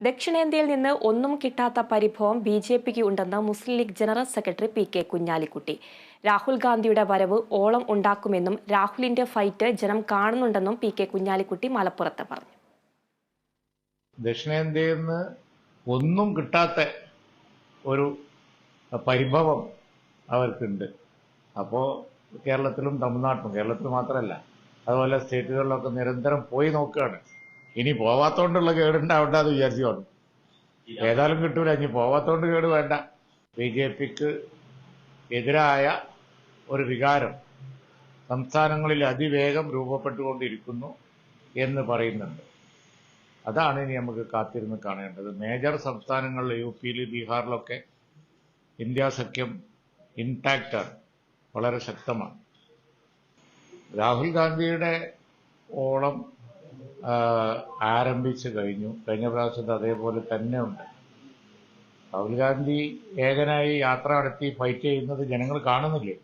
ദക്ഷിണേന്ത്യയിൽ നിന്ന് ഒന്നും കിട്ടാത്ത പരിഭവം ബി.ജെ.പിക്ക് ഉണ്ടെന്ന് മുസ്ലിം ലീഗ് ജനറൽ സെക്രട്ടറി പി.കെ. കുഞ്ഞാലിക്കുട്ടി. രാഹുൽ ഗാന്ധിയുടെ വരവ് ഓളം ഉണ്ടാക്കുമെന്നും രാഹുലിന്റെ ഫൈറ്റ് ജനം കാണുന്നുണ്ടെന്നും പി.കെ. കുഞ്ഞാലിക്കുട്ടി മലപ്പുറത്ത് പറഞ്ഞു. ദക്ഷിണേന്ത്യയിൽ നിന്ന് ഒന്നും കിട്ടാത്ത ഒരു പരിഭവം അവർക്കുണ്ട്. അപ്പോൾ കേരളത്തിലും തമിഴ്നാട്ടിലും, കേരളത്തിൽ മാത്രമല്ല, അതുപോലെ സ്റ്റേറ്റുകളിലൊക്കെ നിരന്തരം പോയി നോക്കുകയാണ്. ഇനി പോവാത്തോണ്ടുള്ള കേടുണ്ടാവണ്ട എന്ന് വിചാരിച്ചു. ഏതായാലും കിട്ടൂല, ഇനി പോവാത്തോണ്ട് കേട് വേണ്ട. ബി.ജെ.പിക്ക് എതിരായ ഒരു വികാരം സംസ്ഥാനങ്ങളിൽ അതിവേഗം രൂപപ്പെട്ടുകൊണ്ടിരിക്കുന്നു എന്ന് പറയുന്നുണ്ട്. അതാണ് ഇനി നമുക്ക് കാത്തിരുന്ന് കാണേണ്ടത്. മേജർ സംസ്ഥാനങ്ങളിൽ യു.പിയിൽ, ബീഹാറിലൊക്കെ ഇന്ത്യ സഖ്യം ഇൻടാക്റ്റാണ്, വളരെ ശക്തമാണ്. രാഹുൽ ഗാന്ധിയുടെ ഓളം ആരംഭിച്ചു കഴിഞ്ഞു. കഴിഞ്ഞ പ്രാവശ്യത്തെ അതേപോലെ തന്നെ ഉണ്ട്. രാഹുൽ ഗാന്ധി ഏകനായി യാത്ര നടത്തി ഫൈറ്റ് ചെയ്യുന്നത് ജനങ്ങൾ കാണുന്നില്ലേ?